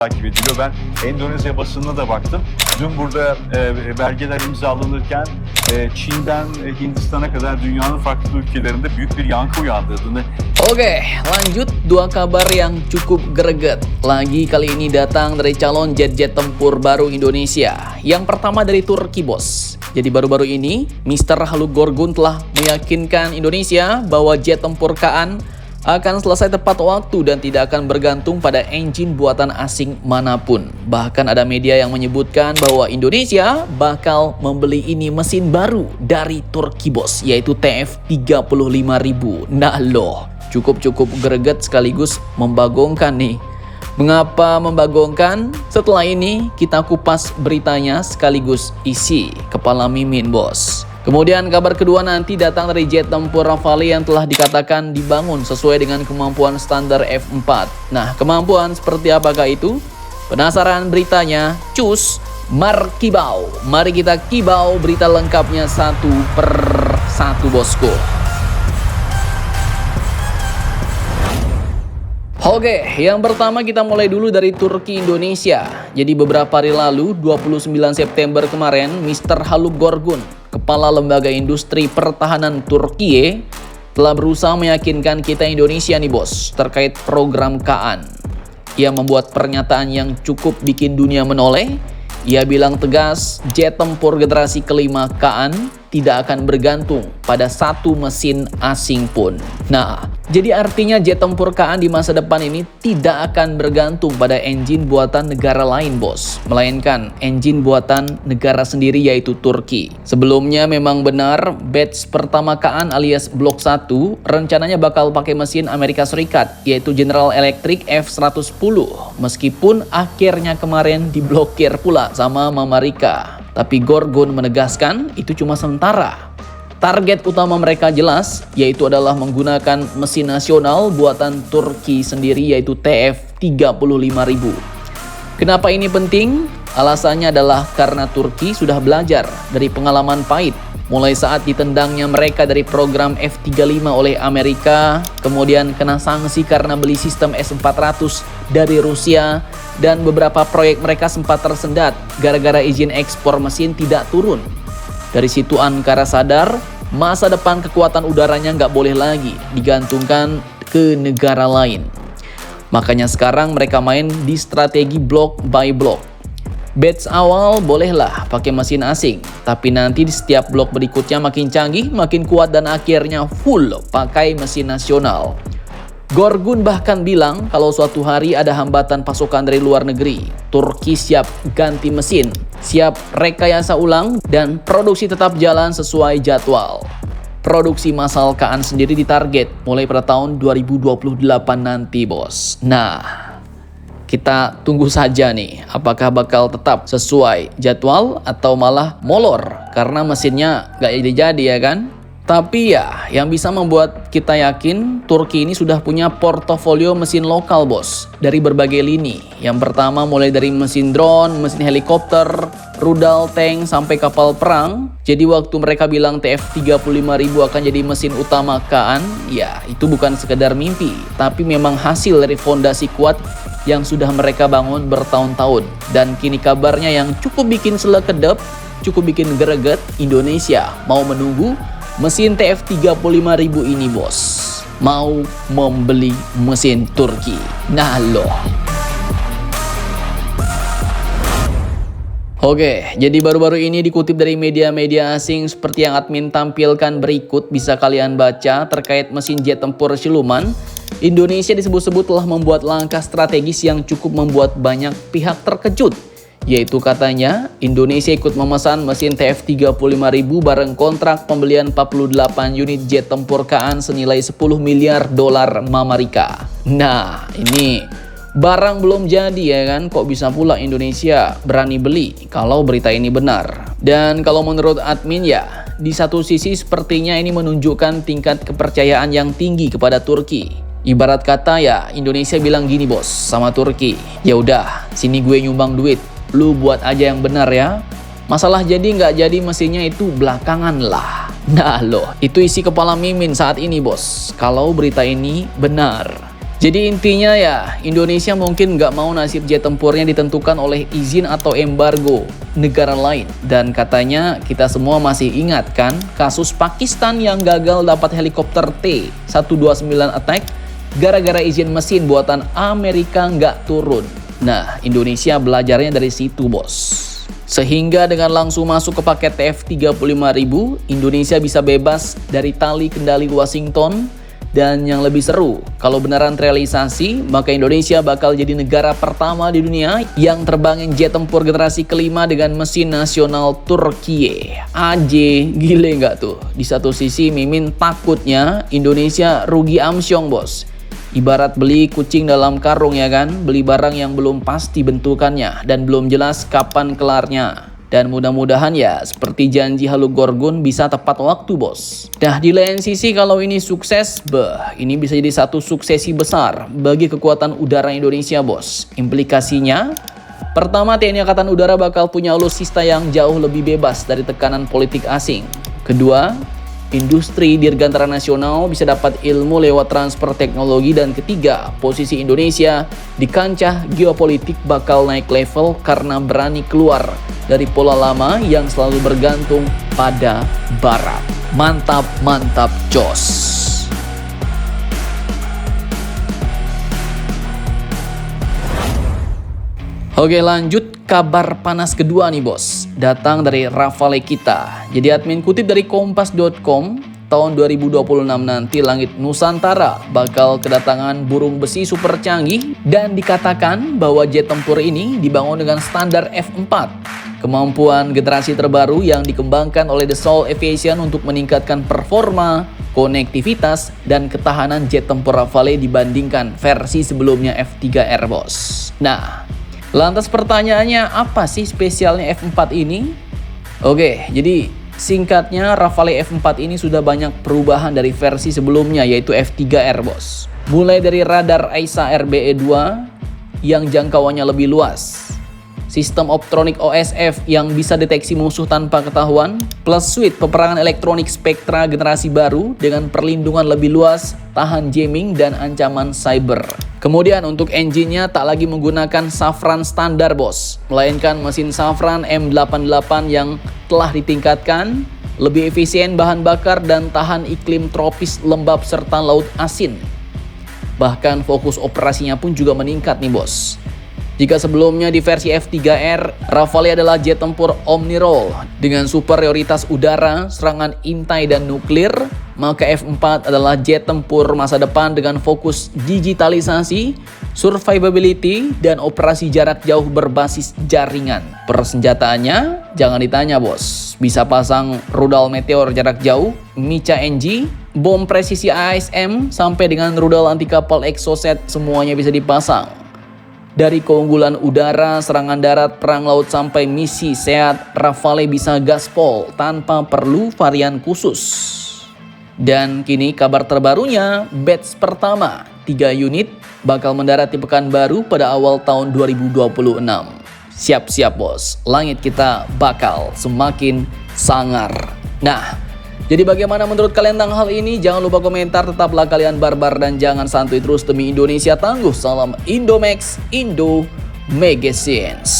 takip ediliyor. Ben Endonezya basınına da baktım. Dün burada belgeler imzalanırken Çin'den Hindistan'a kadar dünyanın farklı ülkelerinde büyük bir yankı uyandırdığını. Oke, lanjut dua kabar yang cukup greget. Lagi kali ini datang dari calon jet-jet tempur baru Indonesia. Yang pertama dari Turki, bos. Jadi baru-baru ini, Mr. Haluk Gorgun telah meyakinkan Indonesia bahwa jet tempur Kaan akan selesai tepat waktu dan tidak akan bergantung pada engine buatan asing manapun. Bahkan ada media yang menyebutkan bahwa Indonesia bakal membeli ini mesin baru dari Turki, bos, yaitu TF35000. Nah loh, cukup greget sekaligus membagongkan nih. Mengapa membagongkan? Setelah ini kita kupas beritanya sekaligus isi kepala mimin, bos. Kemudian kabar kedua nanti datang dari jet tempur Rafale yang telah dikatakan dibangun sesuai dengan kemampuan standar F4. Nah, kemampuan seperti apakah itu? Penasaran beritanya? Cus, markibau. Mari kita kibau berita lengkapnya satu per satu, bosku. Oke, yang pertama kita mulai dulu dari Turki Indonesia. Jadi beberapa hari lalu, 29 September kemarin, Mr. Haluk Gorgun, Kepala Lembaga Industri Pertahanan Turkiye, telah berusaha meyakinkan kita Indonesia nih, bos, terkait program Kaan. Ia membuat pernyataan yang cukup bikin dunia menoleh. Ia bilang tegas, jet tempur generasi kelima Kaan tidak akan bergantung pada satu mesin asing pun. Nah, jadi artinya jet tempur Kaan di masa depan ini tidak akan bergantung pada engine buatan negara lain, bos, melainkan engine buatan negara sendiri yaitu Turki. Sebelumnya memang benar batch pertama Kaan alias Blok 1 rencananya bakal pakai mesin Amerika Serikat yaitu General Electric F110, meskipun akhirnya kemarin diblokir pula sama Mamarika. Tapi Gorgun menegaskan itu cuma sementara. Target utama mereka jelas, yaitu adalah menggunakan mesin nasional buatan Turki sendiri yaitu TF35000. Kenapa ini penting? Alasannya adalah karena Turki sudah belajar dari pengalaman pahit. Mulai saat ditendangnya mereka dari program F-35 oleh Amerika, kemudian kena sanksi karena beli sistem S-400 dari Rusia, dan beberapa proyek mereka sempat tersendat gara-gara izin ekspor mesin tidak turun. Dari situ Ankara sadar, masa depan kekuatan udaranya nggak boleh lagi digantungkan ke negara lain. Makanya sekarang mereka main di strategi block by block. Batch awal bolehlah pakai mesin asing, tapi nanti di setiap blok berikutnya makin canggih, makin kuat, dan akhirnya full pakai mesin nasional. Gorgun bahkan bilang kalau suatu hari ada hambatan pasokan dari luar negeri, Turki siap ganti mesin, siap rekayasa ulang, dan produksi tetap jalan sesuai jadwal. Produksi massal Kaan sendiri ditarget mulai pada tahun 2028 nanti, bos. Nah, kita tunggu saja nih, apakah bakal tetap sesuai jadwal atau malah molor karena mesinnya gak jadi-jadi, ya kan? Tapi ya, yang bisa membuat kita yakin Turki ini sudah punya portofolio mesin lokal, bos, dari berbagai lini. Yang pertama mulai dari mesin drone, mesin helikopter, rudal tank, sampai kapal perang. Jadi waktu mereka bilang TF35000 akan jadi mesin utama Kaan, ya itu bukan sekedar mimpi, tapi memang hasil dari fondasi kuat yang sudah mereka bangun bertahun-tahun. Dan kini kabarnya yang cukup bikin selekedep, cukup bikin greget, Indonesia mau menunggu mesin TF35000 ini, bos. Mau membeli mesin Turki. Nah loh. Oke, jadi baru-baru ini dikutip dari media-media asing seperti yang admin tampilkan berikut, bisa kalian baca terkait mesin jet tempur siluman. Indonesia disebut-sebut telah membuat langkah strategis yang cukup membuat banyak pihak terkejut. Yaitu katanya Indonesia ikut memesan mesin TF35000 bareng kontrak pembelian 48 unit jet tempur Kaan senilai 10 miliar dolar Mamarika. Nah, ini barang belum jadi, ya kan? Kok bisa pula Indonesia berani beli kalau berita ini benar? Dan kalau menurut admin ya, di satu sisi sepertinya ini menunjukkan tingkat kepercayaan yang tinggi kepada Turki. Ibarat kata ya, Indonesia bilang gini, bos, sama Turki, ya udah, sini gue nyumbang duit, lu buat aja yang benar ya. Masalah jadi nggak jadi mesinnya itu belakangan lah. Nah loh, itu isi kepala mimin saat ini, bos, kalau berita ini benar. Jadi intinya ya, Indonesia mungkin nggak mau nasib jet tempurnya ditentukan oleh izin atau embargo negara lain. Dan katanya kita semua masih ingat kan kasus Pakistan yang gagal dapat helikopter T-129 attack gara-gara izin mesin buatan Amerika nggak turun. Nah, Indonesia belajarnya dari situ, bos. Sehingga dengan langsung masuk ke paket TF35.000, Indonesia bisa bebas dari tali kendali Washington. Dan yang lebih seru, kalau beneran terrealisasi, maka Indonesia bakal jadi negara pertama di dunia yang terbangin jet tempur generasi kelima dengan mesin nasional Turkiye. Aje, gile nggak tuh? Di satu sisi Mimin takutnya Indonesia rugi amsyong, bos. Ibarat beli kucing dalam karung ya kan, beli barang yang belum pasti bentukannya dan belum jelas kapan kelarnya. Dan mudah-mudahan ya seperti janji Haluk Gorgon bisa tepat waktu, bos. Nah, di lain sisi kalau ini sukses, ini bisa jadi satu suksesi besar bagi kekuatan udara Indonesia, bos. Implikasinya, pertama TNI Angkatan Udara bakal punya alutsista yang jauh lebih bebas dari tekanan politik asing. Kedua, industri dirgantara nasional bisa dapat ilmu lewat transfer teknologi. Dan ketiga, posisi Indonesia di kancah geopolitik bakal naik level karena berani keluar dari pola lama yang selalu bergantung pada barat. Mantap, mantap, jos. Oke, lanjut kabar panas kedua nih, bos. Datang dari Rafale kita. Jadi admin kutip dari kompas.com, tahun 2026 nanti langit Nusantara bakal kedatangan burung besi super canggih dan dikatakan bahwa jet tempur ini dibangun dengan standar F4. Kemampuan generasi terbaru yang dikembangkan oleh Dassault Aviation untuk meningkatkan performa, konektivitas, dan ketahanan jet tempur Rafale dibandingkan versi sebelumnya F3R, bos. Nah, lantas pertanyaannya apa sih spesialnya F4 ini? Oke, jadi singkatnya Rafale F4 ini sudah banyak perubahan dari versi sebelumnya yaitu F3R, bos. Mulai dari radar AESA RBE-2 yang jangkauannya lebih luas, sistem optronik OSF yang bisa deteksi musuh tanpa ketahuan, plus suite peperangan elektronik Spectra generasi baru dengan perlindungan lebih luas, tahan jamming dan ancaman cyber. Kemudian untuk engine-nya tak lagi menggunakan Safran standar, bos, melainkan mesin Safran M88 yang telah ditingkatkan, lebih efisien bahan bakar dan tahan iklim tropis lembab serta laut asin. Bahkan fokus operasinya pun juga meningkat nih, bos. Jika sebelumnya di versi F3R, Rafale adalah jet tempur omnirol dengan superioritas udara, serangan intai dan nuklir, maka F4 adalah jet tempur masa depan dengan fokus digitalisasi, survivability, dan operasi jarak jauh berbasis jaringan. Persenjataannya jangan ditanya, bos. Bisa pasang rudal meteor jarak jauh, Mica NG, bom presisi ASM, sampai dengan rudal anti kapal Exocet semuanya bisa dipasang. Dari keunggulan udara, serangan darat, perang laut sampai misi SEAD, Rafale bisa gaspol tanpa perlu varian khusus. Dan kini kabar terbarunya, batch pertama 3 unit bakal mendarat di Pekanbaru pada awal tahun 2026. Siap-siap, bos, langit kita bakal semakin sangar. Nah, jadi bagaimana menurut kalian tentang hal ini? Jangan lupa komentar, tetaplah kalian barbar dan jangan santuy terus demi Indonesia tangguh. Salam Indomax, Indo Magazines.